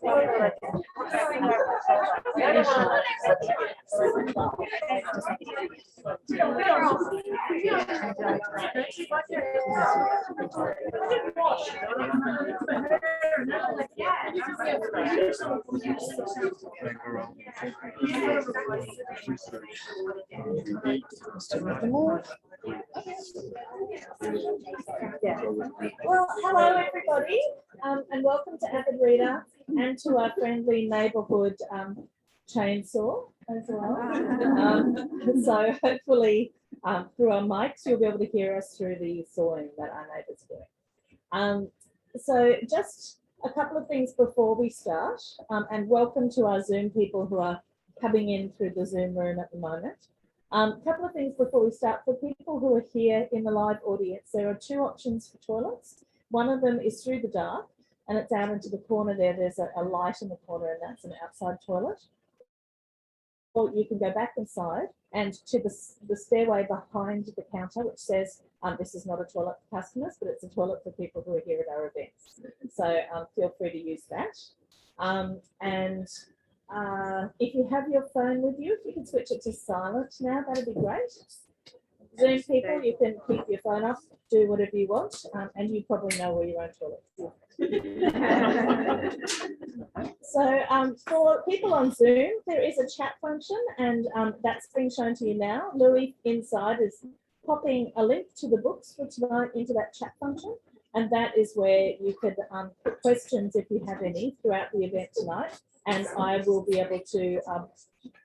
Well, hello everybody, and welcome to Avid Reader and to our friendly neighbourhood chainsaw as well. So hopefully through our mics you'll be able to hear us through the sawing that our neighbours doing. So just a couple of things before we start, and welcome to our Zoom people who are coming in through the Zoom room at the moment. A couple of things before we start. For people who are here in the live audience, there are two options for toilets. One of them is through the dark, and it's out into the corner there. There's a light in the corner, and that's an outside toilet. Or you can go back inside and to the stairway behind the counter, which says, this is not a toilet for customers, but it's a toilet for people who are here at our events. So feel free to use that. If you have your phone with you, if you can switch it to silent now, that'd be great. Zoom people, you can keep your phone up, do whatever you want, and you probably know where your own toilet is. So for people on Zoom, there is a chat function, and that's being shown to you now. Louis inside is popping a link to the books for tonight into that chat function, and that is where you could put questions if you have any throughout the event tonight. And I will be able to,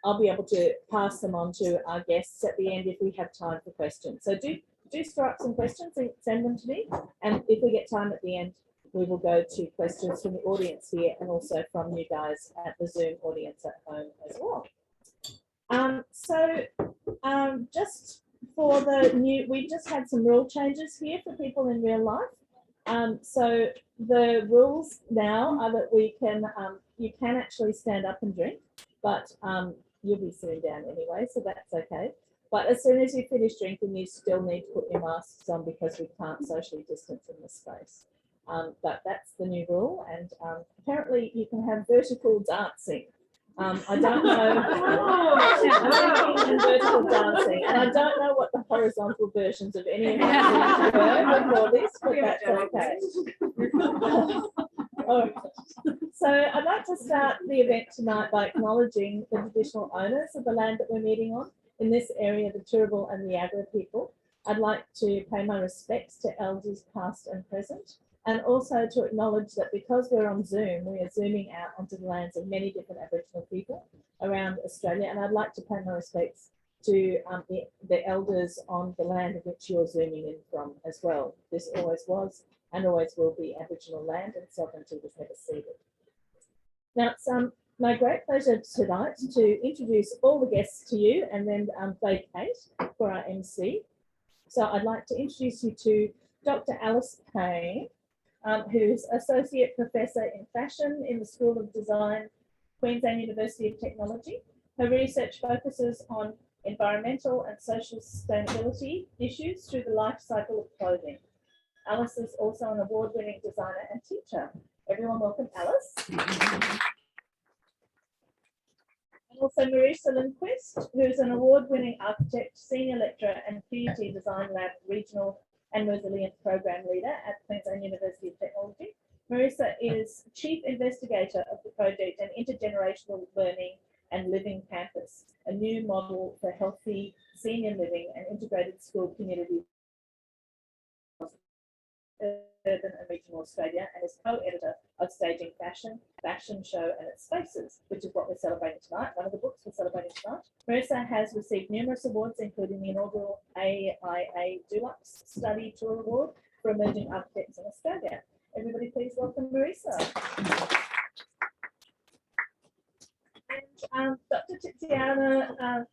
I'll be able to pass them on to our guests at the end if we have time for questions. So do store up some questions and send them to me. And if we get time at the end, we will go to questions from the audience here and also from you guys at the Zoom audience at home as well. Just for the new, we just had some rule changes here for people in real life. So the rules now are that we can, you can actually stand up and drink, but you'll be sitting down anyway, so that's okay. But as soon as you finish drinking, you still need to put your masks on because we can't socially distance in this space. But that's the new rule, and apparently you can have vertical dancing. I don't know, and vertical dancing, and I don't know what the horizontal versions of any of these were before this, but that's okay. Right. So I'd like to start the event tonight by acknowledging the traditional owners of the land that we're meeting on. In this area, the Turrbal and the Agra people. I'd like to pay my respects to elders past and present, and also to acknowledge that because we're on Zoom, we are zooming out onto the lands of many different Aboriginal people around Australia. And I'd like to pay my respects to the elders on the land of which you're zooming in from as well. This always was and always will be Aboriginal land, and sovereignty was never ceded. Now, it's my great pleasure tonight to introduce all the guests to you and then play Kate for our MC. So I'd like to introduce you to Dr. Alice Payne, who's Associate Professor in Fashion in the School of Design, Queensland University of Technology. Her research focuses on environmental and social sustainability issues through the life cycle of clothing. Alice is also an award-winning designer and teacher. Everyone welcome Alice. And also Marissa Lindquist, who's an award-winning architect, senior lecturer and QUT Design Lab Regional and Resilient Program Leader at Queensland University of Technology. Marissa is Chief Investigator of the project, an intergenerational learning and living campus, a new model for healthy senior living and integrated school communities urban and regional Australia, and is co-editor of Staging Fashion Show and its Spaces, which is what we're celebrating tonight, one of the books we're celebrating tonight. Marissa has received numerous awards, including the inaugural AIA Dulux Study Tour Award for Emerging Architects in Australia. Everybody please welcome Marissa. And Dr. Tiziana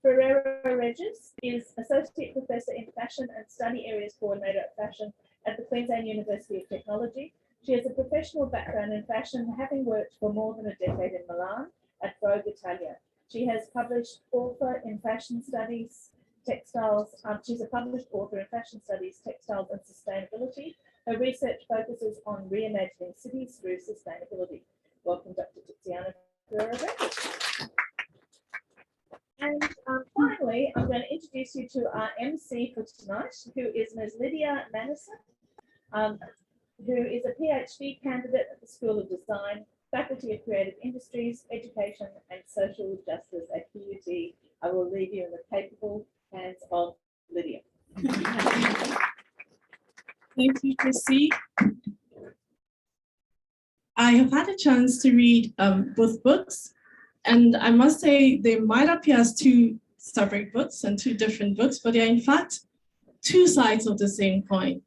Ferrero-Regis is Associate Professor in Fashion and Study Areas Coordinator at Fashion at the Queensland University of Technology. She has a professional background in fashion, having worked for more than a decade in Milan at Vogue Italia. She has published author in fashion studies, textiles. She's a published author in fashion studies, textiles and sustainability. Her research focuses on reimagining cities through sustainability. Welcome, Ferrero-Regis. And finally, I'm going to introduce you to our MC for tonight, who is Ms. Lydia Manieson, who is a PhD candidate at the School of Design, Faculty of Creative Industries, Education and Social Justice at QUT. I will leave you in the capable hands of Lydia. Thank you, Chrissy. I have had a chance to read both books, and I must say they might appear as two separate books and two different books, but they are in fact two sides of the same coin.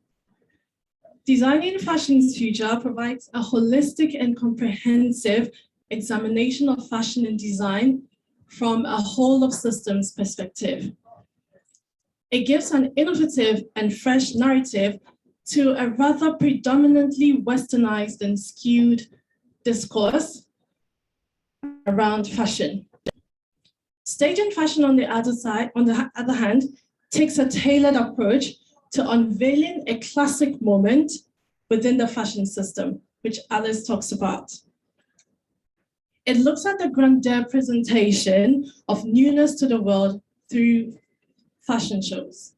Designing Fashion's Future provides a holistic and comprehensive examination of fashion and design from a whole of systems perspective. It gives an innovative and fresh narrative to a rather predominantly westernized and skewed discourse around fashion. Staging Fashion, on the other hand, takes a tailored approach to unveiling a classic moment within the fashion system, which Alice talks about. It looks at the grandeur presentation of newness to the world through fashion shows.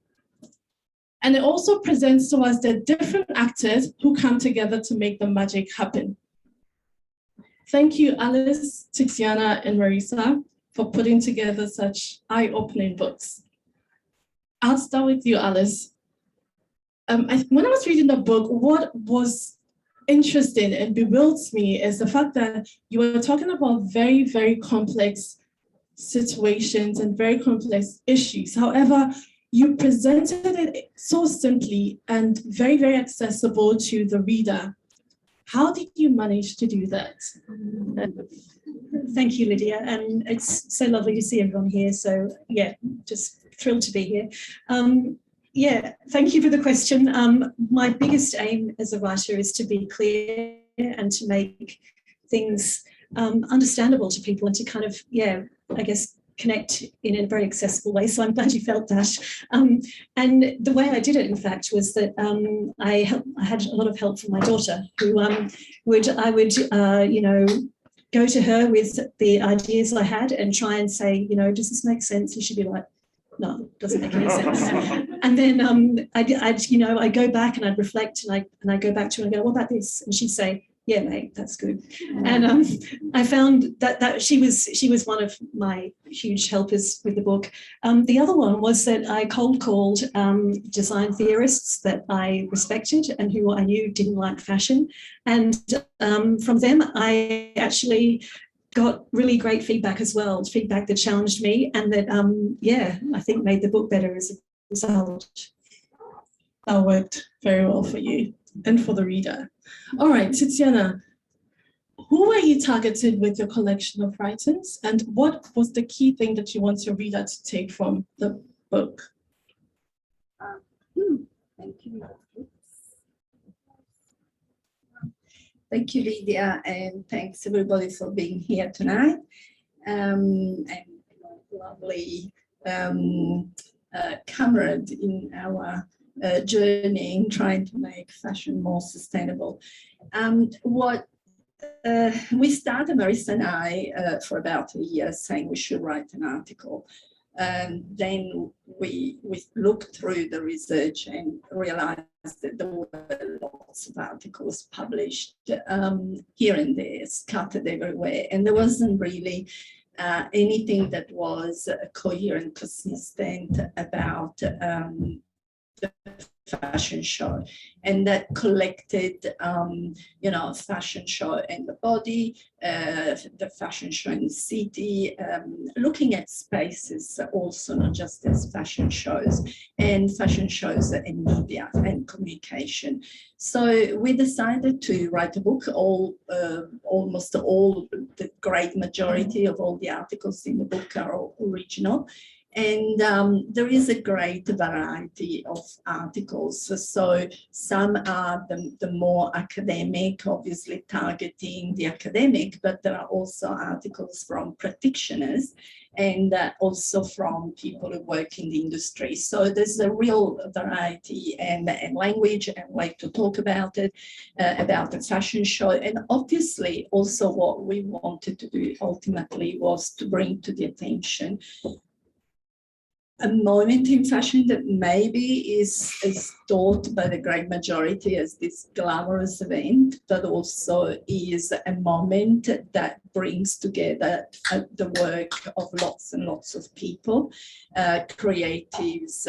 And it also presents to us the different actors who come together to make the magic happen. Thank you, Alice, Tiziana, and Marissa, for putting together such eye-opening books. I'll start with you, Alice. When I was reading the book, what was interesting and bewilders me is the fact that you were talking about very, very complex situations and very complex issues. However, you presented it so simply and very, very accessible to the reader. How did you manage to do that? Thank you, Lydia. And it's so lovely to see everyone here. So yeah, just thrilled to be here. Yeah, thank you for the question. My biggest aim as a writer is to be clear and to make things understandable to people and to kind of, yeah, I guess, connect in a very accessible way. So I'm glad you felt that. And the way I did it, in fact, was that I had a lot of help from my daughter, who I would go to her with the ideas I had and try and say, does this make sense? And she'd be like, no, it doesn't make any sense. And then I'd go back and I'd reflect and I'd go back to her and go, what about this? And she'd say, yeah, mate, that's good. And I found that she was one of my huge helpers with the book. The other one was that I cold called design theorists that I respected and who I knew didn't like fashion. And from them, I actually got really great feedback as well, feedback that challenged me and that, I think made the book better as a result. That worked very well for you and for the reader. All right, Tiziana, who were you targeted with your collection of writings and what was the key thing that you want your reader to take from the book? Thank you. Thank you, Lydia, and thanks everybody for being here tonight. And lovely comrade in our journey in trying to make fashion more sustainable. We started, Marissa and I, for about a year saying we should write an article. And then we looked through the research and realized that there were lots of articles published here and there, scattered everywhere. And there wasn't really anything that was coherent, consistent about the fashion show, and that collected fashion show in the body, the fashion show in the city, looking at spaces also, not just as fashion shows, and fashion shows in media and communication. So we decided to write a book. Almost all, the great majority of all the articles in the book are all original. And there is a great variety of articles. So some are the more academic, obviously targeting the academic, but there are also articles from practitioners and also from people who work in the industry. So there's a real variety and language and way to talk about it, about the fashion show. And obviously also what we wanted to do ultimately was to bring to the attention a moment in fashion that maybe is thought by the great majority as this glamorous event, but also is a moment that brings together the work of lots and lots of people, creatives,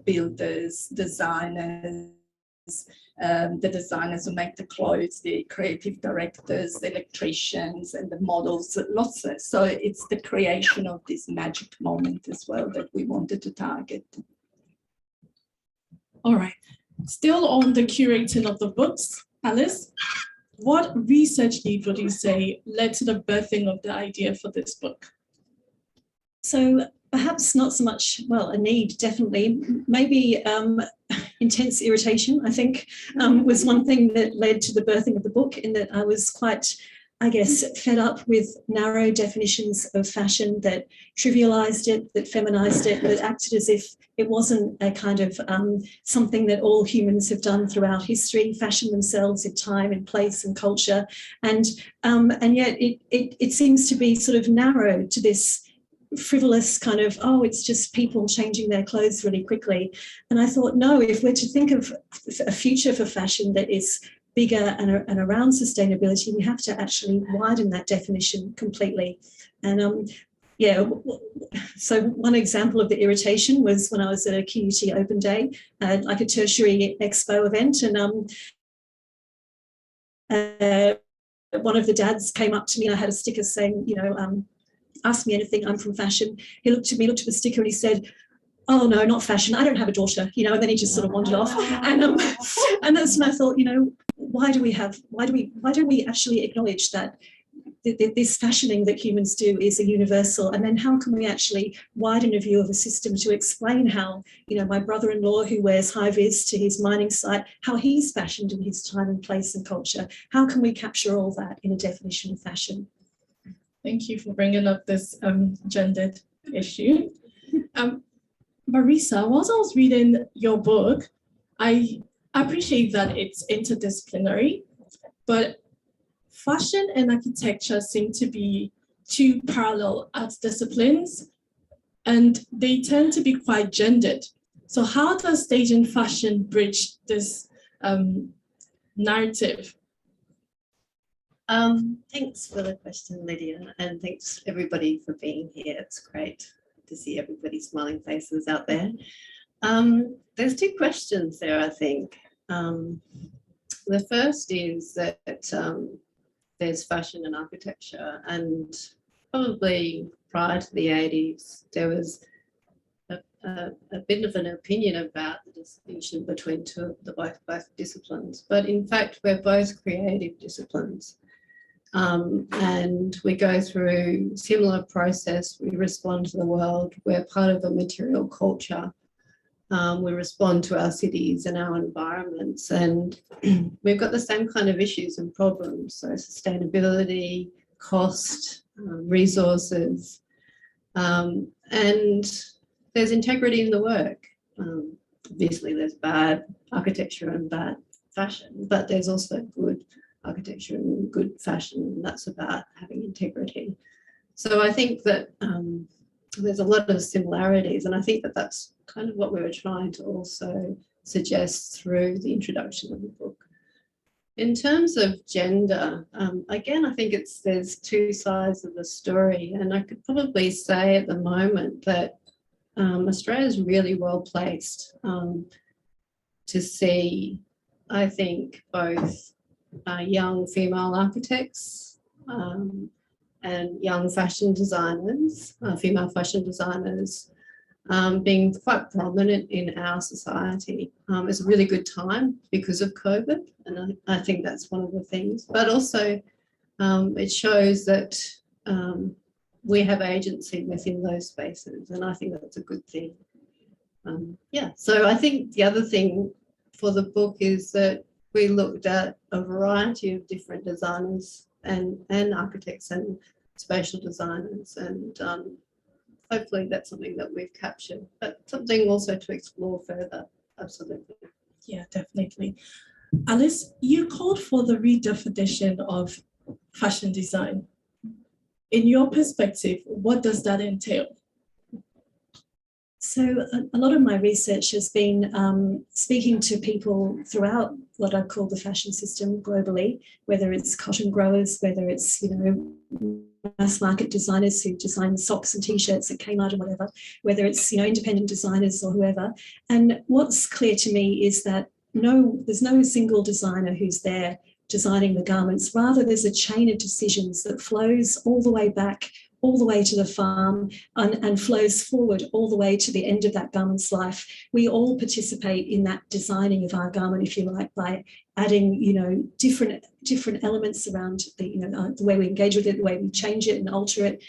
builders, designers, the designers who make the clothes, the creative directors, the electricians, and the models, lots of. So it's the creation of this magic moment as well that we wanted to target. All right. Still on the curating of the books, Alice, what research need would you say led to the birthing of the idea for this book? So perhaps not so much, well, a need, definitely. Maybe intense irritation, I think, was one thing that led to the birthing of the book, in that I was quite, I guess, fed up with narrow definitions of fashion that trivialized it, that feminized it, that acted as if it wasn't a kind of something that all humans have done throughout history, fashion themselves in time and place and culture. And yet it seems to be sort of narrow to this frivolous kind of, oh, it's just people changing their clothes really quickly. And I thought, no, if we're to think of a future for fashion that is bigger and around sustainability, we have to actually widen that definition completely. And yeah, so one example of the irritation was when I was at a QUT Open Day, like a tertiary expo event, and one of the dads came up to me and I had a sticker saying, you know, ask me anything, I'm from fashion. He looked at me, looked at the sticker, and he said, oh no, not fashion, I don't have a daughter, you know, and then he just sort of wandered off. And that's when I thought, you know, why don't we actually acknowledge that this fashioning that humans do is a universal, and then how can we actually widen a view of a system to explain how, you know, my brother-in-law who wears high-vis to his mining site, how he's fashioned in his time and place and culture. How can we capture all that in a definition of fashion? Thank you for bringing up this gendered issue. Marissa, whilst I was reading your book, I appreciate that it's interdisciplinary, but fashion and architecture seem to be two parallel art disciplines, and they tend to be quite gendered. So how does staging fashion bridge this narrative? Thanks for the question, Lydia, and thanks everybody for being here. It's great to see everybody's smiling faces out there. There's two questions there, I think. The first is that there's fashion and architecture, and probably prior to the 80s, there was a bit of an opinion about the distinction between both disciplines. But in fact, we're both creative disciplines. And we go through similar process. We respond to the world. We're part of a material culture. We respond to our cities and our environments, and we've got the same kind of issues and problems. So sustainability, cost, resources, and there's integrity in the work. Obviously, there's bad architecture and bad fashion, but there's also good architecture and good fashion, and that's about having integrity. So I think that there's a lot of similarities, and I think that that's kind of what we were trying to also suggest through the introduction of the book. In terms of gender, again, I think there's two sides of the story, and I could probably say at the moment that Australia is really well placed to see, I think, both young female architects and young fashion designers, female fashion designers, being quite prominent in our society. It's a really good time because of COVID, and I think that's one of the things. But also it shows that we have agency within those spaces, and I think that's a good thing. Yeah, so I think the other thing for the book is that we looked at a variety of different designers and architects and spatial designers, and hopefully that's something that we've captured, but something also to explore further. Absolutely. Yeah, definitely. Alice, you called for the redefinition of fashion design. In your perspective, what does that entail? So a lot of my research has been speaking to people throughout what I call the fashion system globally, whether it's cotton growers, whether it's, you know, mass market designers who design socks and t-shirts at Kmart or whatever, whether it's, you know, independent designers or whoever. And what's clear to me is that there's no single designer who's there designing the garments. Rather, there's a chain of decisions that flows all the way back, all the way to the farm, and flows forward all the way to the end of that garment's life. We all participate in that designing of our garment, if you like, by adding, you know, different elements around the, you know, the way we engage with it, the way we change it and alter it.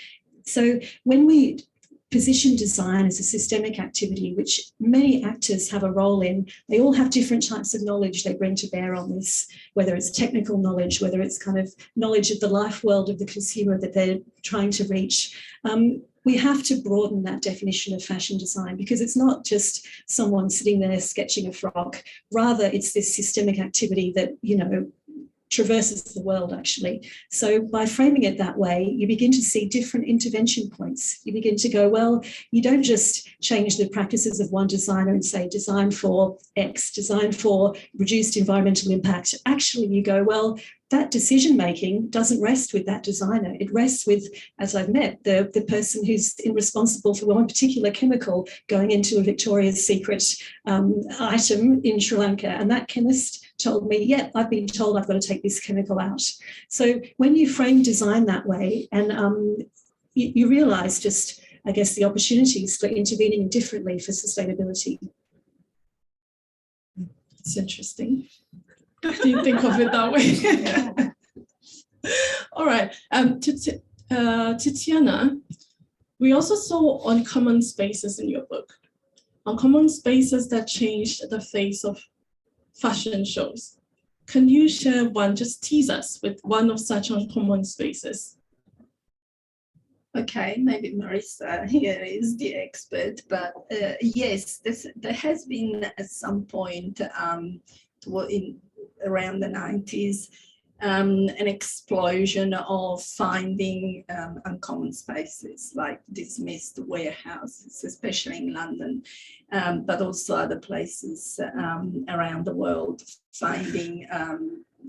So when we position design as a systemic activity, which many actors have a role in, they all have different types of knowledge they bring to bear on this, whether it's technical knowledge, whether it's kind of knowledge of the life world of the consumer that they're trying to reach. We have to broaden that definition of fashion design, because it's not just someone sitting there sketching a frock. Rather, it's this systemic activity that, you know, traverses the world, actually. So by framing it that way, you begin to see different intervention points. You begin to go, well, you don't just change the practices of one designer and say design for X, design for reduced environmental impact. Actually, you go, well, that decision making doesn't rest with that designer. It rests with, as I've met, the person who's responsible for one particular chemical going into a Victoria's Secret item in Sri Lanka. And that chemist told me, yeah, I've been told I've got to take this chemical out. So when you frame design that way, and you realise just, I guess, the opportunities for intervening differently for sustainability. It's interesting. I didn't think of it that way. All right. Tiziana, we also saw uncommon spaces in your book. Uncommon spaces that changed the face of fashion shows. Can you share one, just tease us with one of such uncommon spaces? Okay, maybe Marissa here is the expert, but yes, there has been at some point around the 90s, an explosion of finding uncommon spaces like dismissed warehouses, especially in London, but also other places around the world, finding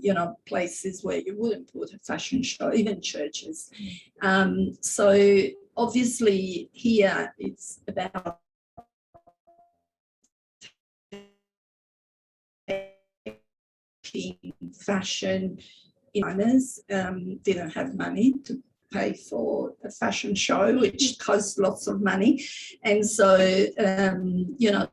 you know, places where you wouldn't put a fashion show, even churches. So obviously here it's about fashion designers didn't have money to pay for a fashion show, which costs lots of money. And so, you know,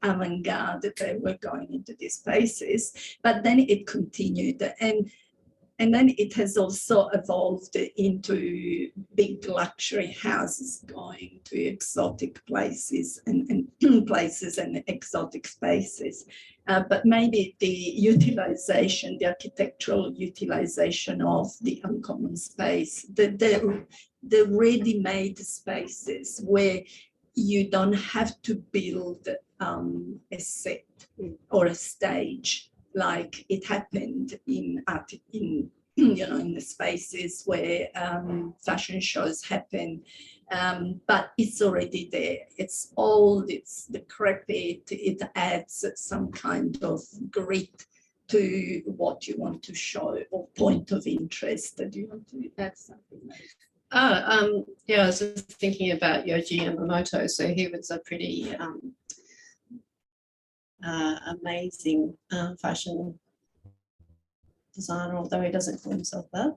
avant-garde that they were going into these spaces, but then it continued. And then it has also evolved into big luxury houses going to exotic places and places and exotic spaces. But maybe the utilization, the architectural utilization of the uncommon space, the ready-made spaces where you don't have to build a set or a stage like it happened in you know, in the spaces where fashion shows happen, but it's already there. It's old, it's decrepit, it adds some kind of grit to what you want to show or point of interest. Do you want to add something? Yeah, I was just thinking about Yohji Yamamoto. So he was a pretty amazing fashion designer, although he doesn't call himself that.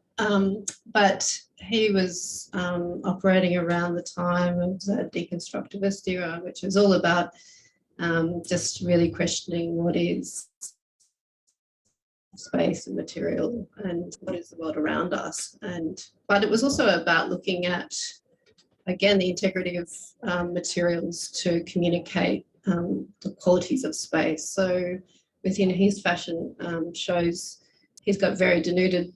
But he was operating around the time of the deconstructivist era, which was all about just really questioning what is space and material and what is the world around us. But it was also about looking at, again, the integrity of materials to communicate the qualities of space. So within his fashion shows, he's got very denuded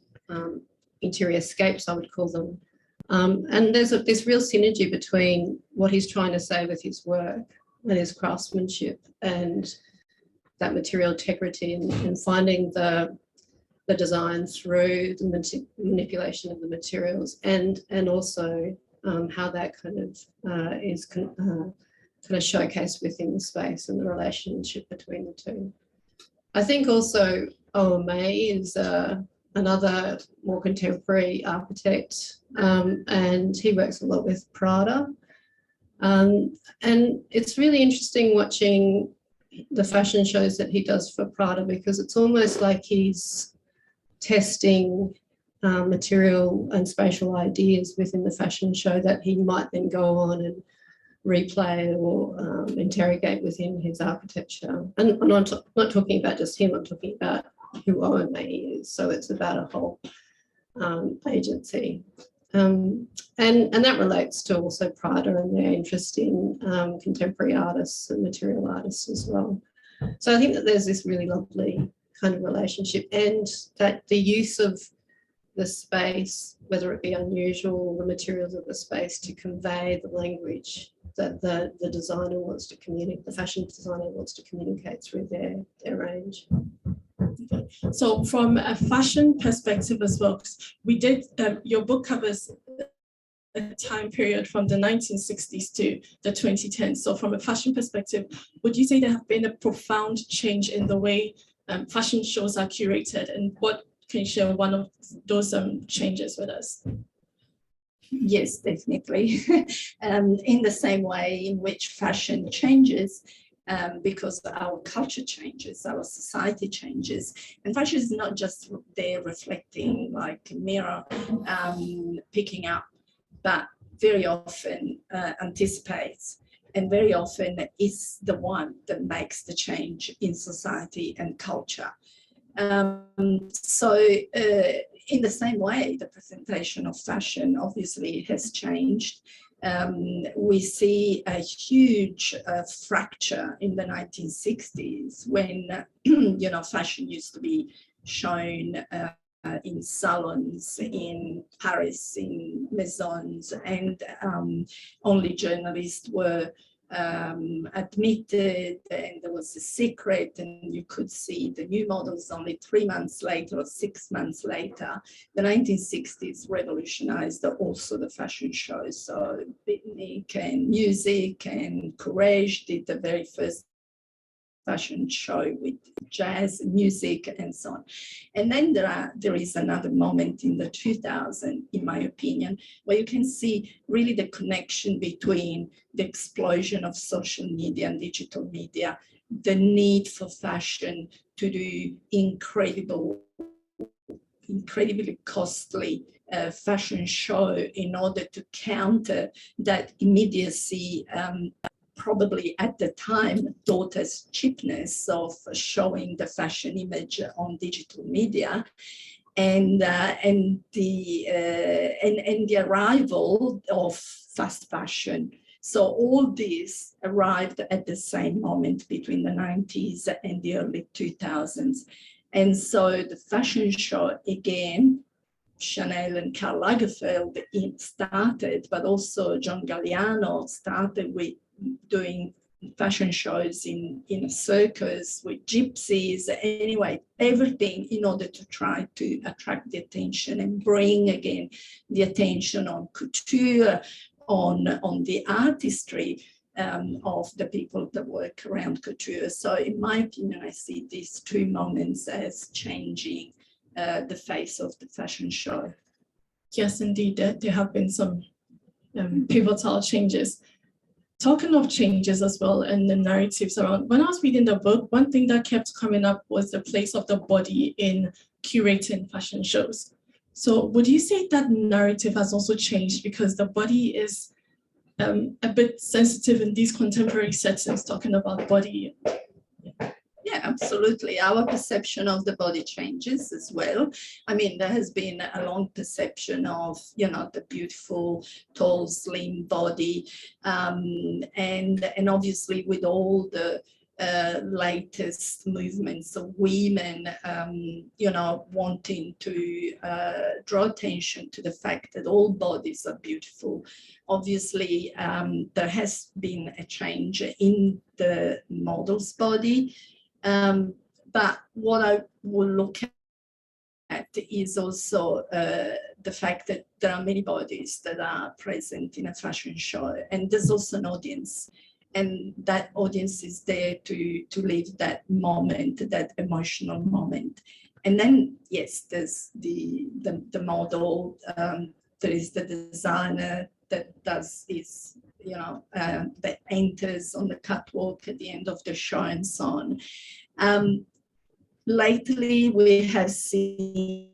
interior scapes, I would call them. And there's this real synergy between what he's trying to say with his work and his craftsmanship and that material integrity and finding the design through the manipulation of the materials and also how that kind of is kind of showcased within the space and the relationship between the two. I think also OMA is another more contemporary architect, and he works a lot with Prada. And it's really interesting watching the fashion shows that he does for Prada, because it's almost like he's testing material and spatial ideas within the fashion show that he might then go on and replay or interrogate within his architecture. And I'm not talking about just him, I'm talking about who OMA is. So it's about a whole agency. And that relates to also Prada and their interest in contemporary artists and material artists as well. So I think that there's this really lovely kind of relationship, and that the use of the space, whether it be unusual, the materials of the space, to convey the language that the designer wants to communicate, the fashion designer wants to communicate through their range. Okay. So from a fashion perspective as well, we did, your book covers a time period from the 1960s to the 2010s. So from a fashion perspective, would you say there have been a profound change in the way fashion shows are curated, and what can you share one of those changes with us? Yes, definitely. In the same way in which fashion changes, because our culture changes, our society changes, and fashion is not just there reflecting like a mirror, picking up, but very often anticipates, and very often is the one that makes the change in society and culture. So in the same way, the presentation of fashion obviously has changed. We see a huge fracture in the 1960s when, you know, fashion used to be shown in salons in Paris, in maisons, and only journalists were admitted, and there was a secret, and you could see the new models only 3 months later or 6 months later. The 1960s revolutionized also the fashion shows. So beatnik and music and Courage did the very first fashion show with jazz music and so on. And then there is another moment in the 2000s, in my opinion, where you can see really the connection between the explosion of social media and digital media, the need for fashion to do incredibly costly fashion show in order to counter that immediacy, probably at the time thought as cheapness of showing the fashion image on digital media, and the arrival of fast fashion. So all this arrived at the same moment between the 90s and the early 2000s. And so the fashion show, again, Chanel and Karl Lagerfeld started, but also John Galliano started with doing fashion shows in a circus with gypsies. Anyway, everything in order to try to attract the attention and bring again the attention on couture, on the artistry of the people that work around couture. So in my opinion, I see these two moments as changing the face of the fashion show. Yes, indeed, there have been some pivotal changes. Talking of changes as well and the narratives around, when I was reading the book, one thing that kept coming up was the place of the body in curating fashion shows. So would you say that narrative has also changed because the body is a bit sensitive in these contemporary settings, talking about body? Yeah, absolutely. Our perception of the body changes as well. I mean, there has been a long perception of, you know, the beautiful, tall, slim body. And obviously with all the latest movements of women, you know, wanting to draw attention to the fact that all bodies are beautiful. Obviously, there has been a change in the model's body, but what I will look at is also the fact that there are many bodies that are present in a fashion show, and there's also an audience. And that audience is there to live that moment, that emotional moment. And then, yes, there's the model, there is the designer that does is, you know, that enters on the catwalk at the end of the show and so on. Lately, we have seen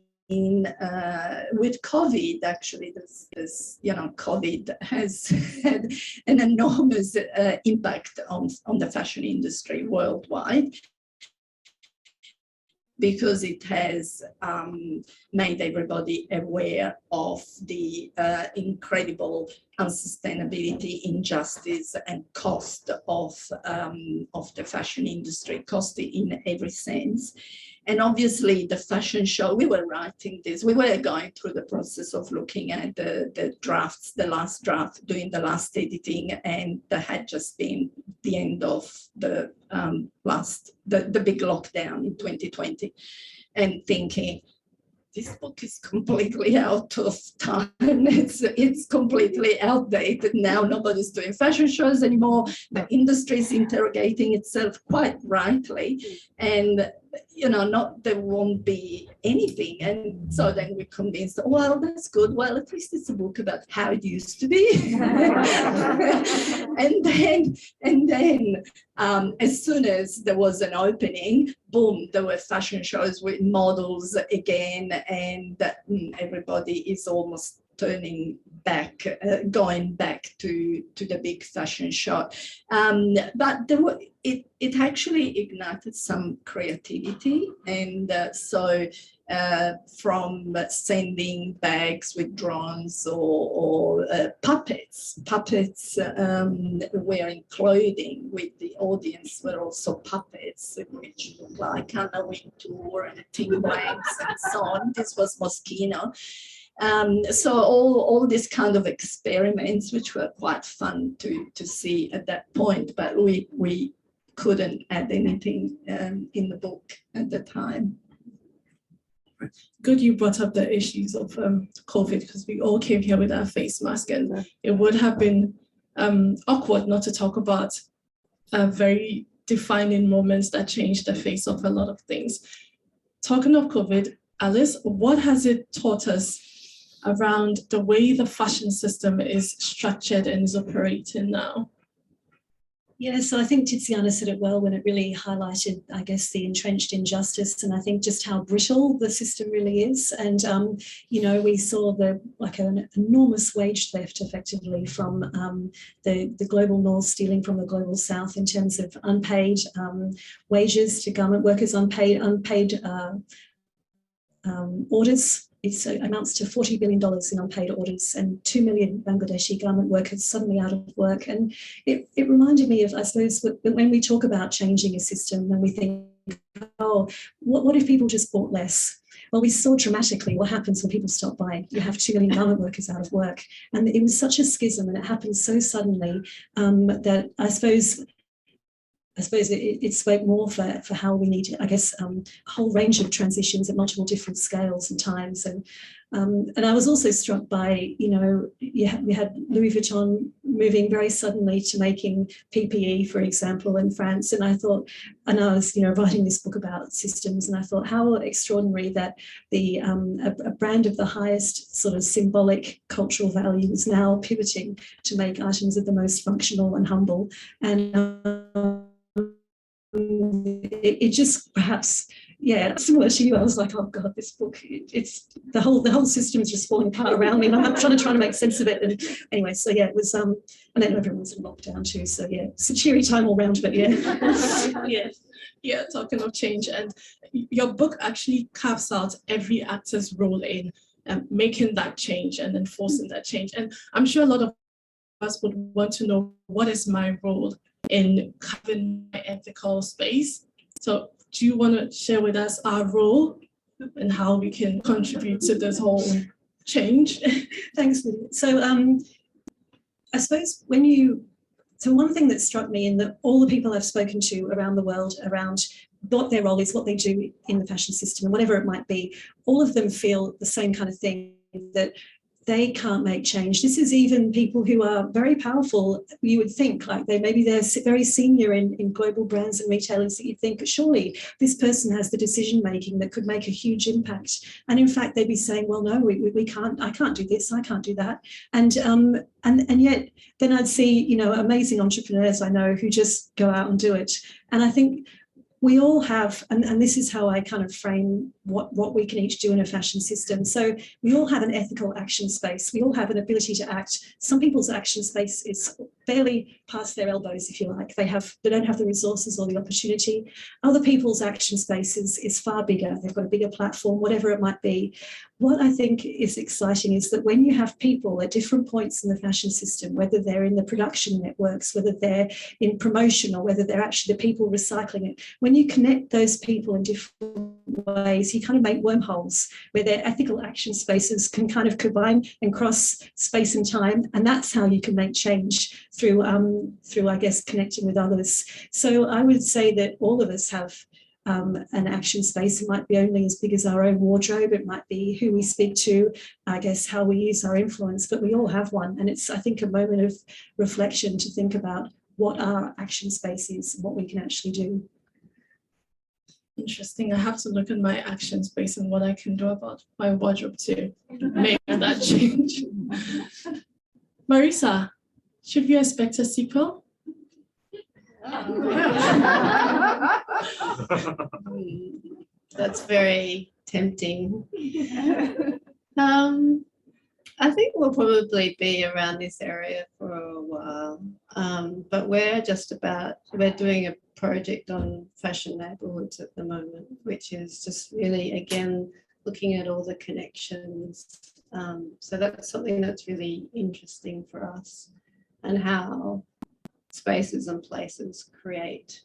with COVID, actually, this, you know, COVID has had an enormous impact on the fashion industry worldwide, because it has made everybody aware of the incredible unsustainability, injustice, and cost of the fashion industry, cost in every sense. And obviously the fashion show, we were writing this, we were going through the process of looking at the drafts, the last draft, doing the last editing, and there had just been the end of the the big lockdown in 2020, and thinking, this book is completely out of time. It's completely outdated now. Nobody's doing fashion shows anymore. The industry is interrogating itself quite rightly, and you know, there won't be anything. And so then we're convinced, well, that's good. Well, at least it's a book about how it used to be. and then as soon as there was an opening, boom, there were fashion shows with models again, and everybody is almost turning back, going back to the big fashion show. But it actually ignited some creativity, and so from sending bags with drones or puppets wearing clothing with the audience were also puppets, which look like Halloween tour and Tim Blanks and so on. This was Moschino. So all these kind of experiments, which were quite fun to see at that point, but we couldn't add anything in the book at the time. Good you brought up the issues of COVID, because we all came here with our face mask, and it would have been awkward not to talk about very defining moments that changed the face of a lot of things. Talking of COVID, Alice, what has it taught us around the way the fashion system is structured and is operating now? Yeah, so I think Tiziana said it well when it really highlighted, I guess, the entrenched injustice, and I think just how brittle the system really is. And, you know, we saw an enormous wage theft effectively from the global north stealing from the global south in terms of unpaid wages to garment workers, unpaid orders. It amounts to $40 billion in unpaid orders, and 2 million Bangladeshi garment workers suddenly out of work. And it reminded me of, I suppose, when we talk about changing a system, and we think, oh, what if people just bought less? Well, we saw dramatically what happens when people stop buying. You have 2 million garment workers out of work. And it was such a schism, and it happened so suddenly that I suppose it spoke more for how we need, I guess, a whole range of transitions at multiple different scales and times. And I was also struck by, you know, we had Louis Vuitton moving very suddenly to making PPE, for example, in France. And I thought, and I was, you know, writing this book about systems, and I thought how extraordinary that a brand of the highest sort of symbolic cultural value is now pivoting to make items of the most functional and humble. And it just perhaps, yeah, similar to you, I was like, oh God, this book, it's the whole system is just falling apart around me, and I'm trying to make sense of it. And anyway, so yeah, it was, and then everyone was in lockdown too. So yeah, it's a cheery time all round, but yeah. Yeah. Yeah, talking of change, and your book actually carves out every actor's role in making that change and enforcing that change. And I'm sure a lot of us would want to know, what is my role in having my ethical space? So do you want to share with us our role and how we can contribute to this whole change? Thanks, Lydia. So I suppose one thing that struck me in that all the people I've spoken to around the world around what their role is, what they do in the fashion system and whatever it might be, all of them feel the same kind of thing, that they can't make change. This is even people who are very powerful. You would think like they're very senior in global brands and retailers, that you'd think surely this person has the decision making that could make a huge impact. And in fact, they'd be saying, well, no, we can't. I can't do this. I can't do that. And yet then I'd see, amazing entrepreneurs I know who just go out and do it. And I think we all have, and this is how I kind of frame what we can each do in a fashion system. So we all have an ethical action space. We all have an ability to act. Some people's action space is barely past their elbows, if you like. They don't have the resources or the opportunity. Other people's action space is far bigger. They've got a bigger platform, whatever it might be. What I think is exciting is that when you have people at different points in the fashion system, whether they're in the production networks, whether they're in promotion, or whether they're actually the people recycling it, when you connect those people in different ways, you kind of make wormholes where their ethical action spaces can kind of combine and cross space and time. And that's how you can make change through, I guess, connecting with others. So I would say that all of us have an action space. It might be only as big as our own wardrobe. It might be who we speak to, I guess, how we use our influence, but we all have one. And it's, I think, a moment of reflection to think about what our action space is, what we can actually do. Interesting. I have to look at my action space and what I can do about my wardrobe to make that change. Marissa, should we expect a sequel? That's very tempting. I think we'll probably be around this area for a while, but we're doing a project on fashion neighborhoods at the moment, which is just really, again, looking at all the connections. So that's something that's really interesting for us, and how spaces and places create,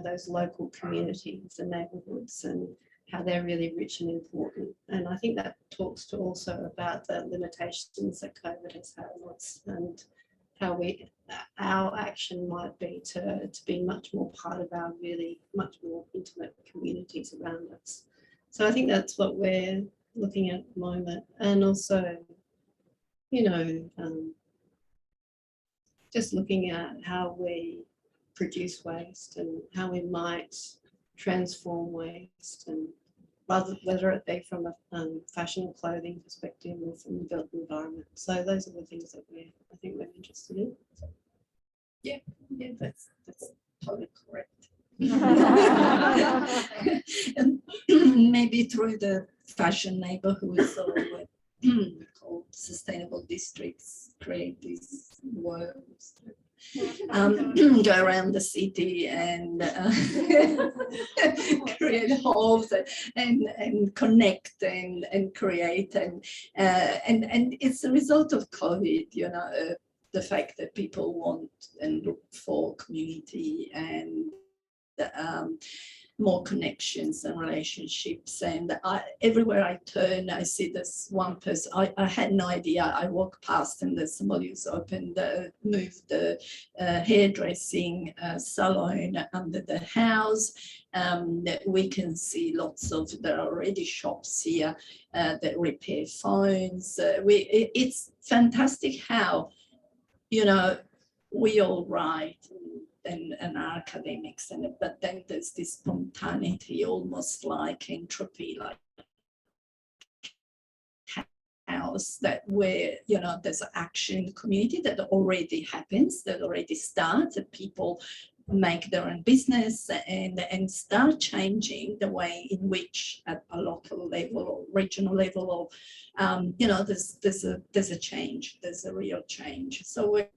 those local communities and neighborhoods, and how they're really rich and important. And I think that talks to also about the limitations that COVID has had on us, and how our action might be to be much more part of our really much more intimate communities around us. So I think that's what we're looking at the moment. And also, just looking at how we produce waste and how we might transform waste, and whether it be from a fashion and clothing perspective or from the built environment. So those are the things that I think we're interested in. Yeah, that's totally correct. And maybe through the fashion neighborhoods or what we call sustainable districts, create these worlds. Go around the city and create homes and connect and create, and it's a result of COVID, the fact that people want and look for community and more connections and relationships. And everywhere I turn, I see this one person. I had no idea. I walk past and there's somebody who's moved the hairdressing salon under the house. We can see there are already shops here that repair phones. It's fantastic how, we all write and are academics, but then there's this spontaneity, almost like entropy, like house, that where there's action in the community that already happens, that already starts, that people make their own business and start changing the way in which at a local level or regional level, or there's a change, there's a real change. So we're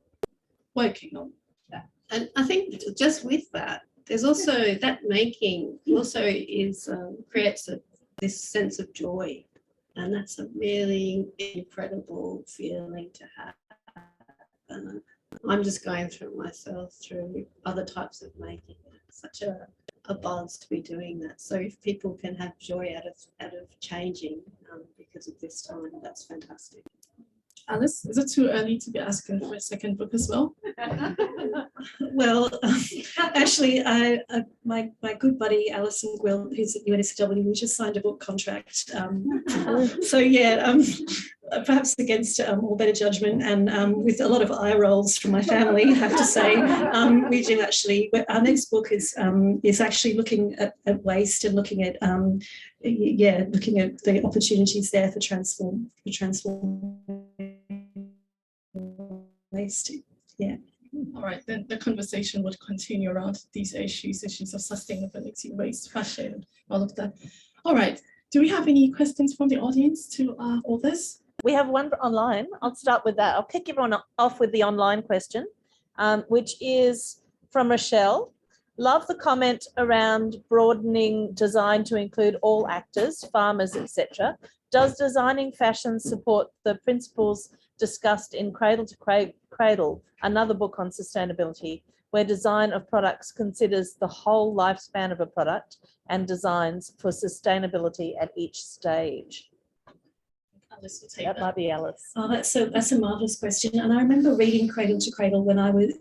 working on that. And I think just with that, there's also that making also is creates this sense of joy, and that's a really incredible feeling to have. And I'm just going through myself through other types of making. It's such a buzz to be doing that. So if people can have joy out of changing because of this time, that's fantastic. Alice, is it too early to be asking for a second book as well? Well, actually, my good buddy Alison Gwilt, who's at UNSW, we just signed a book contract. So yeah, perhaps against all better judgment and with a lot of eye rolls from my family, I have to say. We do actually. Our next book is actually looking at waste and looking at looking at the opportunities there for transform waste. Yeah. All right, then the conversation would continue around these issues of sustainability, waste, fashion, all of that. All right, do we have any questions from the audience to all this? We have one online. I'll start with that. I'll kick everyone off with the online question, which is from Rochelle. Love the comment around broadening design to include all actors, farmers, etc. Does designing fashion support the principles discussed in Cradle to Cradle, another book on sustainability, where design of products considers the whole lifespan of a product and designs for sustainability at each stage? Alice will take That might be Alice. Oh, that's a marvelous question. And I remember reading Cradle to Cradle when I was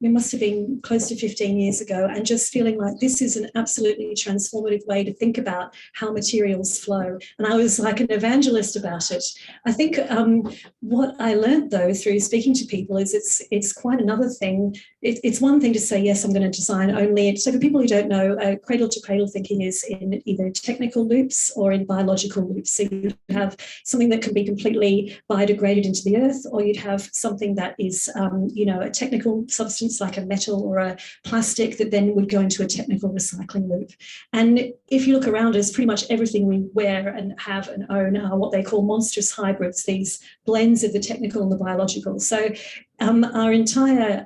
it must have been close to 15 years ago, and just feeling like this is an absolutely transformative way to think about how materials flow. And I was like an evangelist about it. I think what I learned though through speaking to people is it's quite another thing. It's one thing to say, yes, I'm going to design only. So for people who don't know, Cradle to Cradle thinking is in either technical loops or in biological loops. So you have something that can be completely biodegraded into the earth, or you'd have something that is, a technical substance like a metal or a plastic that then would go into a technical recycling loop. And if you look around us, pretty much everything we wear and have and own are what they call monstrous hybrids, these blends of the technical and the biological. So our entire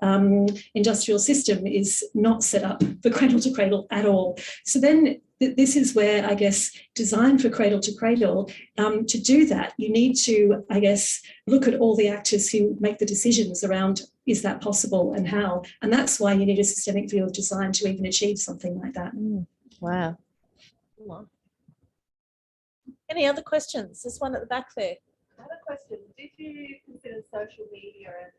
industrial system is not set up for Cradle to Cradle at all. So then this is where, I guess, design for Cradle to Cradle, to do that, you need to, I guess, look at all the actors who make the decisions around, is that possible and how? And that's why you need a systemic view of design to even achieve something like that. Wow. Any other questions? This one at the back there. I have a question. Did you consider social media and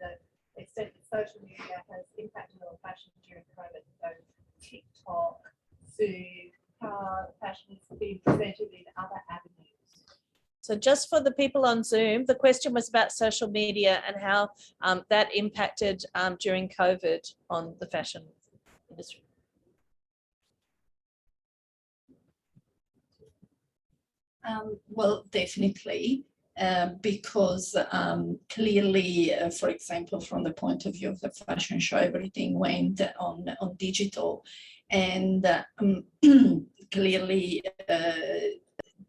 the extent that social media has impacted on fashion during COVID? So TikTok, Zoom, how fashion is being presented in other avenues? So just for the people on Zoom, the question was about social media and how that impacted during COVID on the fashion industry. Well, definitely. Because clearly, for example, from the point of view of the fashion show, everything went on digital, and clearly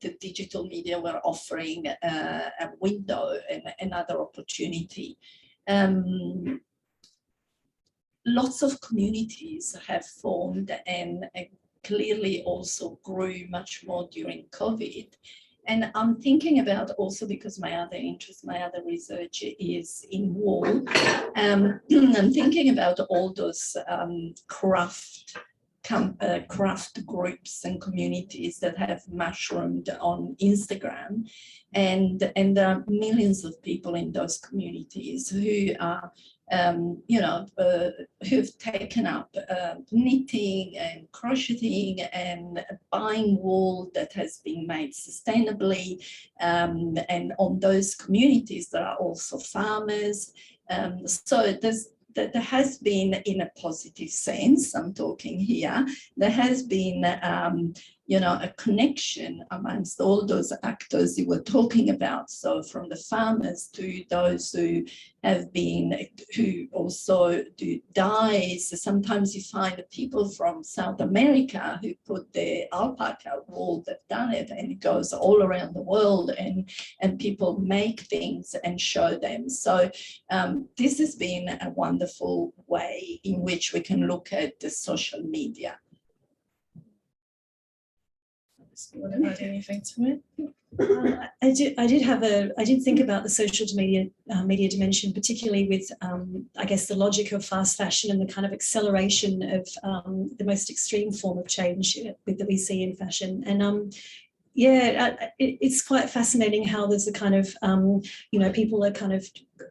the digital media were offering a window and another opportunity. Lots of communities have formed and clearly also grew much more during COVID. And I'm thinking about also, because my other interest, my other research is in wool. I'm thinking about all those craft groups and communities that have mushroomed on Instagram, and there are millions of people in those communities who are who've taken up knitting and crocheting and buying wool that has been made sustainably. And on those communities, there are also farmers. So there has been, in a positive sense, I'm talking here, there has been you know, a connection amongst all those actors you were talking about. So from the farmers to those who also do dyes. Sometimes you find people from South America who put the alpaca wool, they've done it, and it goes all around the world, and people make things and show them. So this has been a wonderful way in which we can look at the social media. Do you want to add anything to it? I did think about the social media dimension, particularly with, I guess, the logic of fast fashion and the kind of acceleration of the most extreme form of change that we see in fashion. And it's quite fascinating how there's a kind of, people are kind of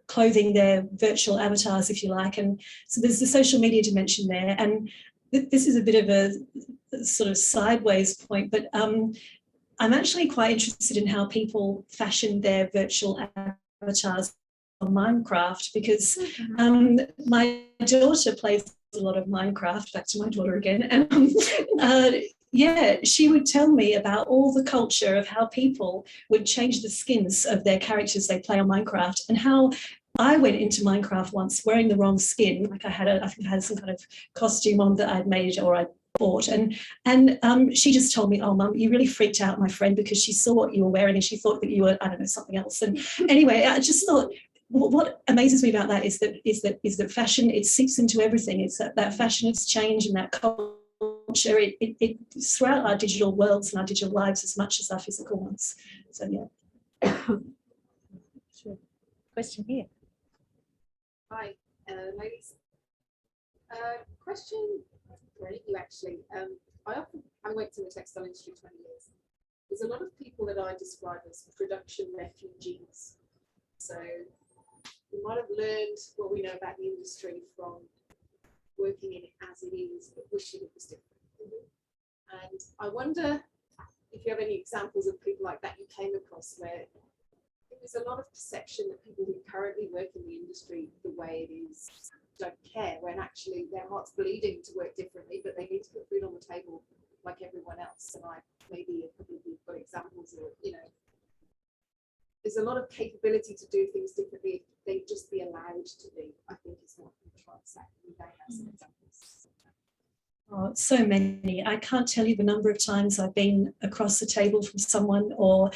clothing their virtual avatars, if you like. And so there's the social media dimension there. And this is a bit of a sort of sideways point, but I'm actually quite interested in how people fashion their virtual avatars on Minecraft, because my daughter plays a lot of Minecraft, back to my daughter again, and she would tell me about all the culture of how people would change the skins of their characters they play on Minecraft, and how I went into Minecraft once wearing the wrong skin. Like I think I had some kind of costume on that I'd made or I bought, and she just told me, "Oh, Mum, you really freaked out my friend because she saw what you were wearing and she thought that you were, I don't know, something else." And anyway, I just thought what amazes me about that is that fashion, it seeps into everything. It's that fashion has changed, and that culture it's throughout our digital worlds and our digital lives as much as our physical ones. So yeah. Sure. Question here. Hi, ladies. Question for you actually. I worked in the textile industry 20 years. There's a lot of people that I describe as production refugees. So we might have learned what we know about the industry from working in it as it is, but wishing it was different. And I wonder if you have any examples of people like that you came across where there's a lot of perception that people who currently work in the industry the way it is don't care, when actually their heart's bleeding to work differently, but they need to put food on the table like everyone else. And maybe a couple of you've got examples of, there's a lot of capability to do things differently if they just be allowed to be, I think is what I'm trying to say. You may have some examples. Oh, so many. I can't tell you the number of times I've been across the table from someone or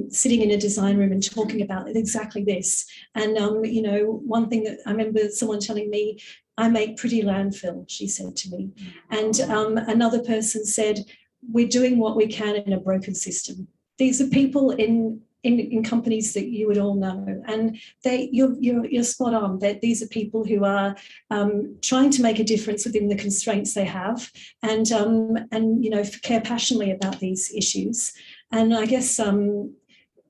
sitting in a design room and talking about exactly this. And, one thing that I remember someone telling me, "I make pretty landfill," she said to me. And another person said, "We're doing what we can in a broken system." These are people in companies that you would all know, and you're spot on that these are people who are trying to make a difference within the constraints they have, and care passionately about these issues. And I guess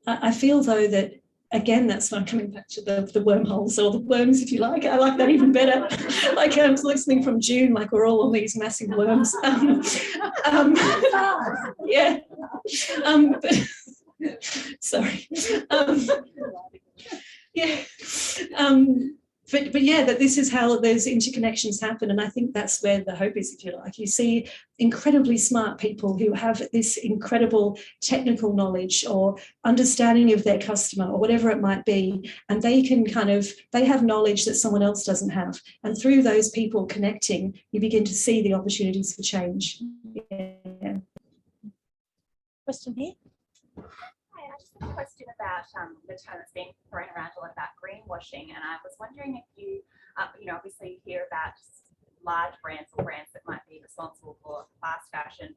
I feel though that, again, that's why I'm coming back to the wormholes or the worms, if you like. I like that even better. Like I was listening from June, like we're all on these massive worms. Yeah. Sorry. But yeah, that this is how those interconnections happen. And I think that's where the hope is, if you like. You see incredibly smart people who have this incredible technical knowledge or understanding of their customer or whatever it might be, and they can they have knowledge that someone else doesn't have. And through those people connecting, you begin to see the opportunities for change. Yeah. Question here. Hi, I just have a question about the term that's been thrown around a lot about greenwashing, and I was wondering if you, obviously you hear about large brands or brands that might be responsible for fast fashion.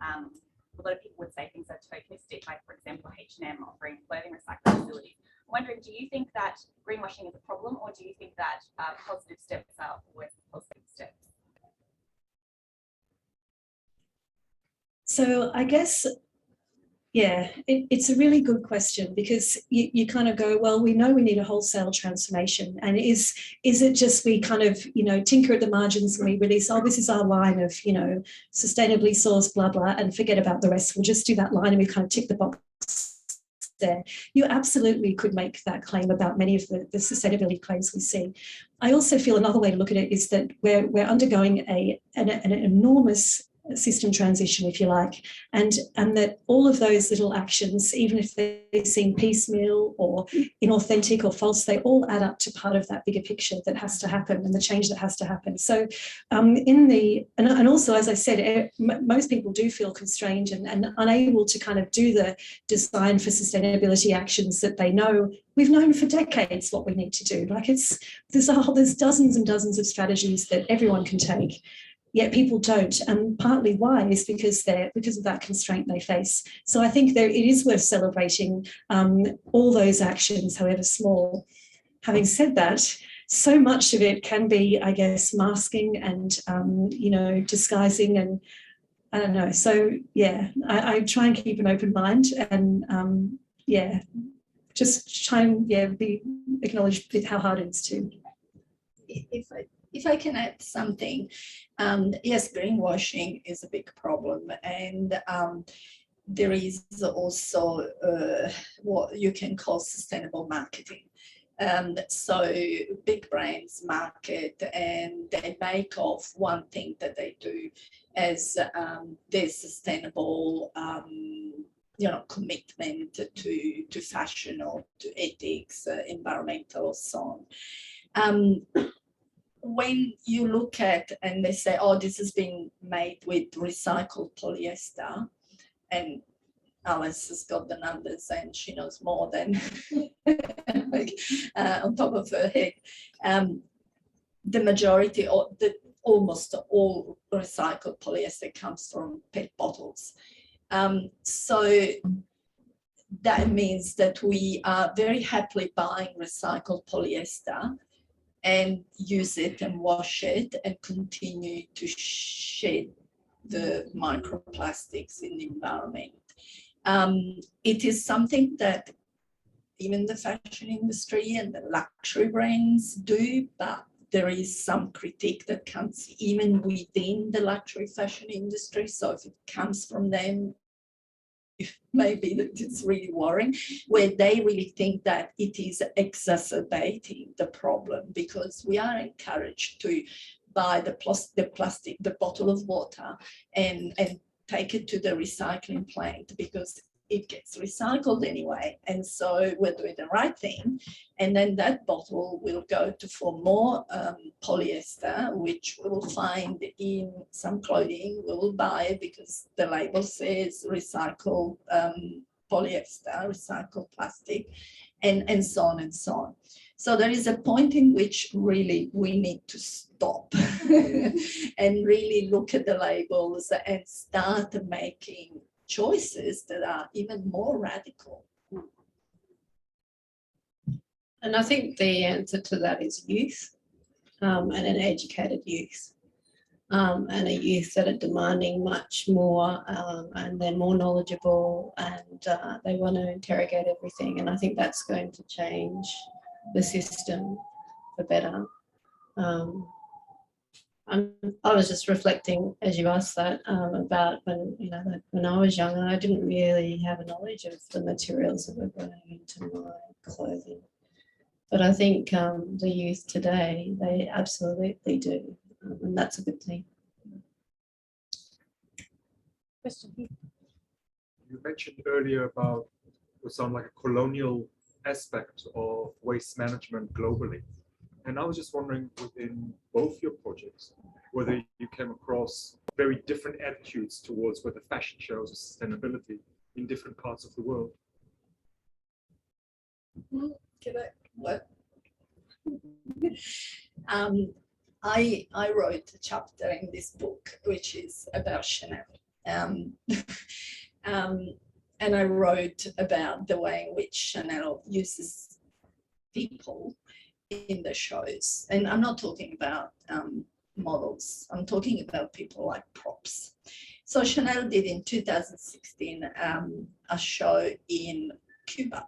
A lot of people would say things are tokenistic, like for example H&M offering clothing recycling facilities. I'm wondering, do you think that greenwashing is a problem, or do you think that positive steps are always positive steps? So I guess, yeah, it's a really good question, because you kind of go, well, we know we need a wholesale transformation, and is it just we kind of, tinker at the margins and we release, this is our line of, sustainably sourced, blah, blah, and forget about the rest. We'll just do that line and we kind of tick the box there. You absolutely could make that claim about many of the sustainability claims we see. I also feel another way to look at it is that we're undergoing an enormous system transition, if you like, and that all of those little actions, even if they seem piecemeal or inauthentic or false, they all add up to part of that bigger picture that has to happen and the change that has to happen. So and also, as I said, most people do feel constrained and unable to kind of do the design for sustainability actions that they know. We've known for decades what we need to do. Like there's dozens and dozens of strategies that everyone can take. Yet people don't, and partly why is because of that constraint they face. So I think it is worth celebrating all those actions, however small. Having said that, so much of it can be, I guess, masking and disguising, and I don't know. So yeah, I try and keep an open mind, and just try and be acknowledged with how hard it is too. If I can add something, yes, greenwashing is a big problem, and there is also what you can call sustainable marketing. So big brands market and they make of one thing that they do as their sustainable commitment to fashion or to ethics, environmental, so on. When you look at and they say, oh, this has been made with recycled polyester, and Alice has got the numbers and she knows more than on top of her head. The majority, or almost all recycled polyester comes from PET bottles. So that means that we are very happily buying recycled polyester and use it and wash it and continue to shed the microplastics in the environment. It is something that even the fashion industry and the luxury brands do, but there is some critique that comes even within the luxury fashion industry. So if it comes from them, maybe it's really worrying, where they really think that it is exacerbating the problem, because we are encouraged to buy the plastic, the bottle of water and take it to the recycling plant because it gets recycled anyway. And so we're doing the right thing. And then that bottle will go to for more polyester, which we will find in some clothing. We will buy it because the label says recycled polyester, recycled plastic, and so on and so on. So there is a point in which really we need to stop and really look at the labels and start making choices that are even more radical. And I think the answer to that is youth, and an educated youth, and a youth that are demanding much more, and they're more knowledgeable, and they want to interrogate everything. And I think that's going to change the system for better. I was just reflecting as you asked that about when I was young, and I didn't really have a knowledge of the materials that were going into my clothing. But I think the youth today, they absolutely do, and that's a good thing. Question. You mentioned earlier about what sounds like a colonial aspect of waste management globally. And I was just wondering, within both your projects, whether you came across very different attitudes towards whether fashion shows or sustainability in different parts of the world. I wrote a chapter in this book, which is about Chanel. And I wrote about the way in which Chanel uses people in the shows. And I'm not talking about models. I'm talking about people like props. So Chanel did in 2016 a show in Cuba.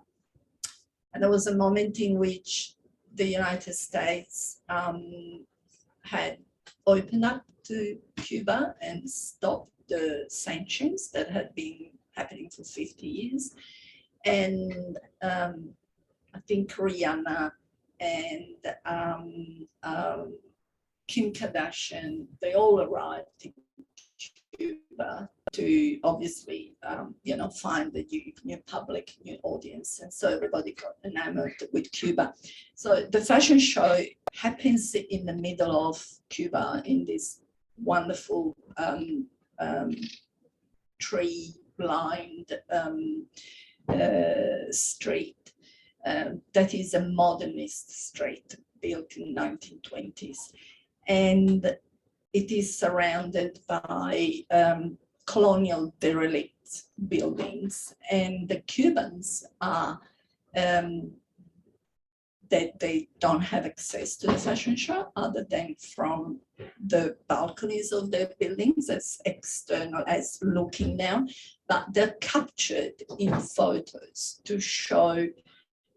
And there was a moment in which the United States had opened up to Cuba and stopped the sanctions that had been happening for 50 years. And I think Rihanna and Kim Kardashian, they all arrived in Cuba to obviously, find the new public, new audience. And so everybody got enamored with Cuba. So the fashion show happens in the middle of Cuba in this wonderful tree-lined street that is a modernist street built in 1920s. And it is surrounded by colonial derelict buildings, and the Cubans are they don't have access to the fashion show other than from the balconies of their buildings as external, as looking down, but they're captured in photos to show,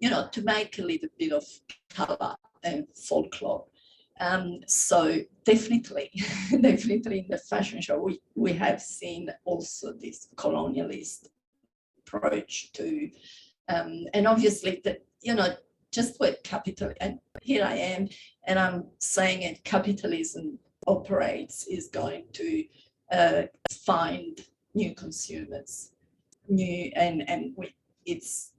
to make a little bit of color and folklore. So definitely in the fashion show, we have seen also this colonialist approach to, and obviously that, just with capital, and here I am, and I'm saying it, capitalism operates, is going to find new consumers, it's,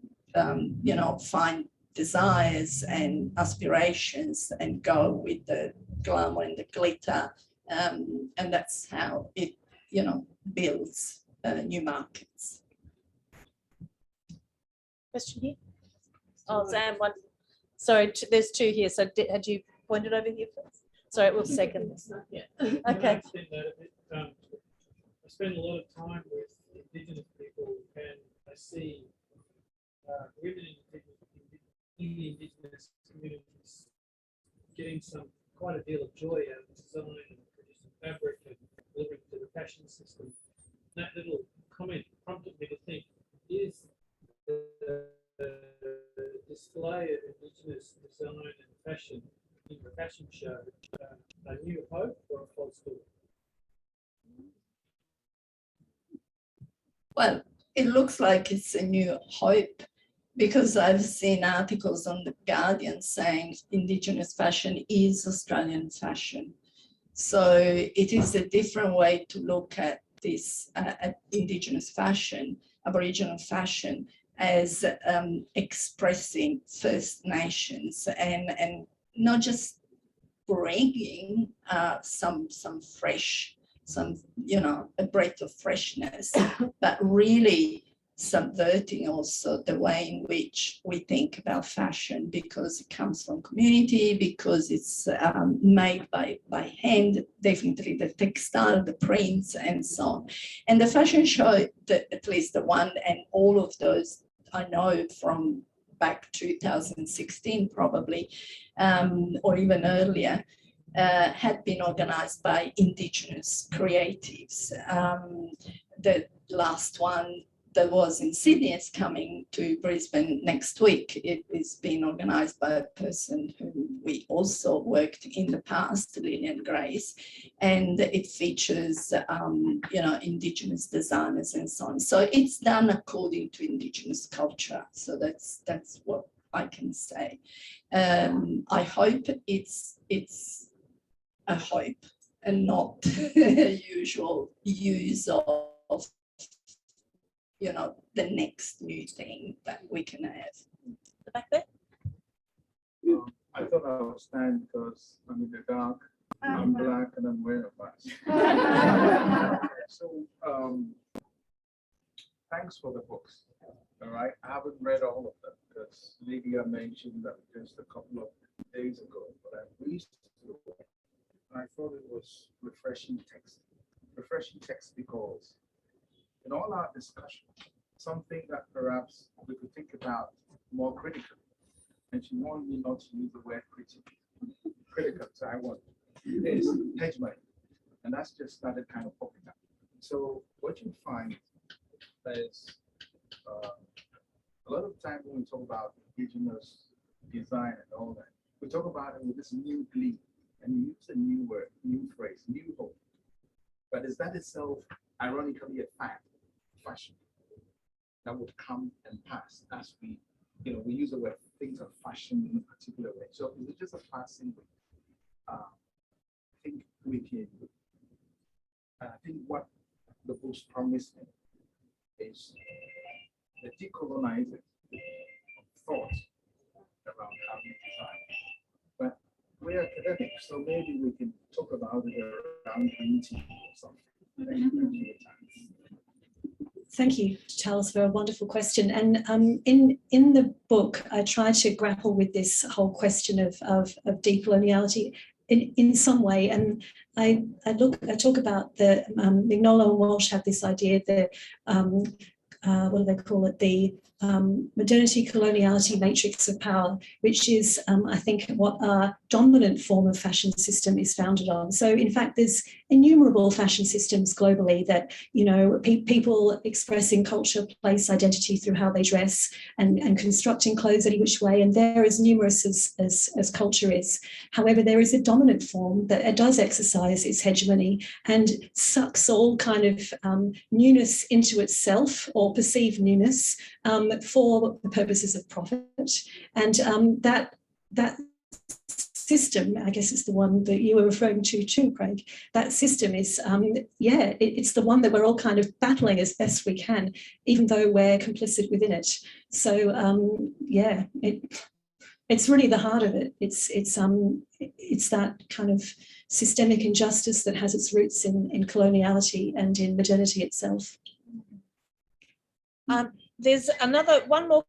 find desires and aspirations and go with the glamour and the glitter, and that's how it, builds new markets. Question here? Oh, Zam, one. Sorry, there's two here. So had you pointed over here first? Sorry, we'll second this. Yeah. Okay. I spend a lot of time with Indigenous people, and I see women in the Indigenous communities getting quite a deal of joy out of design and producing fabric and delivering to the fashion system. That little comment prompted me to think, is the display of Indigenous design and fashion in the fashion show a new hope or a false hope? Well, it looks like it's a new hope, because I've seen articles on The Guardian saying Indigenous fashion is Australian fashion. So it is a different way to look at this at Indigenous fashion, Aboriginal fashion, as expressing First Nations and not just bringing some fresh, a breath of freshness, but really subverting also the way in which we think about fashion, because it comes from community, because it's made by hand, definitely the textile, the prints, and so on. And the fashion show, at least the one, and all of those I know from back 2016 probably, or even earlier, had been organized by Indigenous creatives. The last one that was in Sydney is coming to Brisbane next week. It is being organized by a person whom we also worked in the past, Lillian Grace, and it features, Indigenous designers and so on. So it's done according to Indigenous culture. So that's what I can say. I hope it's a hope and not a usual use of the next new thing that we can have. The back there? I thought I would stand because I'm in the dark, I'm black, and I'm wearing a mask. So thanks for the books. All right, I haven't read all of them because Lydia mentioned that just a couple of days ago, but I reached through it. I thought it was refreshing text because in all our discussion, something that perhaps we could think about more critically, and she wanted me not to use the word critical, so I want is hegemony, and that's just started kind of popping up. So what you find is a lot of times when we talk about Indigenous design and all that, we talk about it with this new glee, and we use a new word, new phrase, new hope. But is that itself ironically a fact? Fashion that would come and pass as we use the word things of fashion in a particular way. So is it just a passing? I think we can. I think what the books promise me is the decolonizing thought around how we design. But we're academics, so maybe we can talk about it around green tea or something. Thank you for your time. Thank you, Charles, for a wonderful question. And in the book, I try to grapple with this whole question of decoloniality in some way. And I talk about the Mignola and Walsh have this idea that what do they call it? The modernity coloniality matrix of power, which is, I think, what our dominant form of fashion system is founded on. So, in fact, there's innumerable fashion systems globally that, you know, people expressing culture, place, identity through how they dress and constructing clothes any which way. And they're as numerous as culture is. However, there is a dominant form that does exercise its hegemony and sucks all kind of newness into itself, or perceived newness, for the purposes of profit. And that system, I guess it's the one that you were referring to too, Craig, that system is, it's the one that we're all kind of battling as best we can, even though we're complicit within it. So, it's really the heart of it. It's that kind of systemic injustice that has its roots in coloniality and in modernity itself. There's one more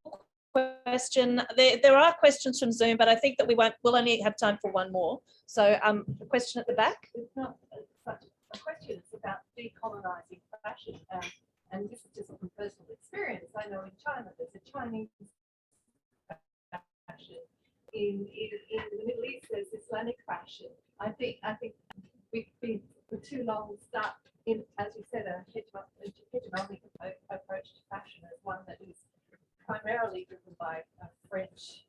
question. There are questions from Zoom, but I think that we'll only have time for one more. So the question at the back. It's not such a question, it's about decolonizing fashion. And this is just from personal experience. I know in China there's a Chinese fashion. In the Middle East there's Islamic fashion. I think we've been for too long stuck in, as you said, a hegemonic approach to fashion as one that is primarily driven by a French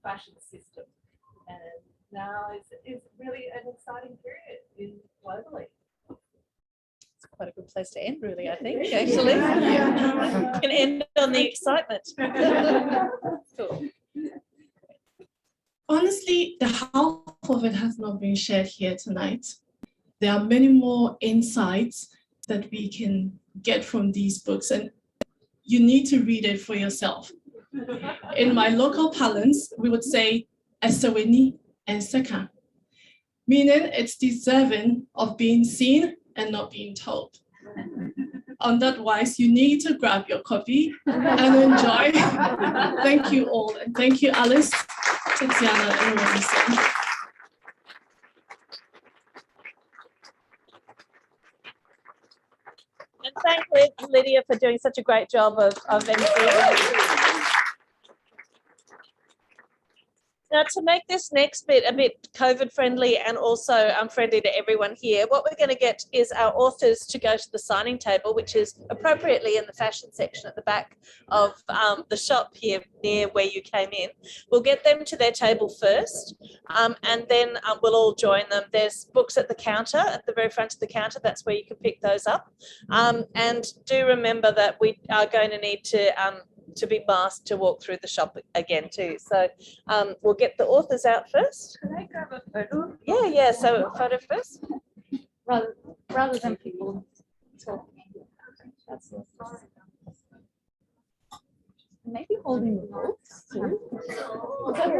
fashion system, and now is really an exciting period globally. It's quite a good place to end, really, I think, actually. You can end on the excitement. Cool. Honestly, the half of it has not been shared here tonight. There are many more insights that we can get from these books, and you need to read it for yourself. In my local parlance, we would say "Esaweni and Seka," meaning it's deserving of being seen and not being told. On that wise, you need to grab your copy and enjoy. Thank you all, and thank you, Alice, Tiziana, and Marissa. And thank Lydia for doing such a great job of emceeing. Now, to make this next bit a bit COVID friendly and also friendly to everyone here, what we're going to get is our authors to go to the signing table, which is appropriately in the fashion section at the back of the shop here near where you came in. We'll get them to their table first, and then we'll all join them. There's books at the counter, at the very front of the counter. That's where you can pick those up. And do remember that we are going to need to be masked to walk through the shop again too. So we'll get the authors out first. Can I grab a photo? Yeah, so a photo first. Rather than people talking. That's maybe holding the books too. Is that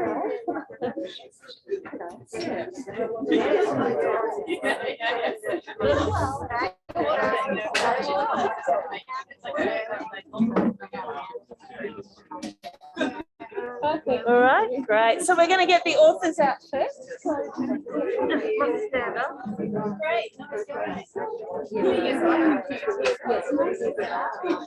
Perfect. All right, great. So we're going to get the authors out first. Stand up. Great.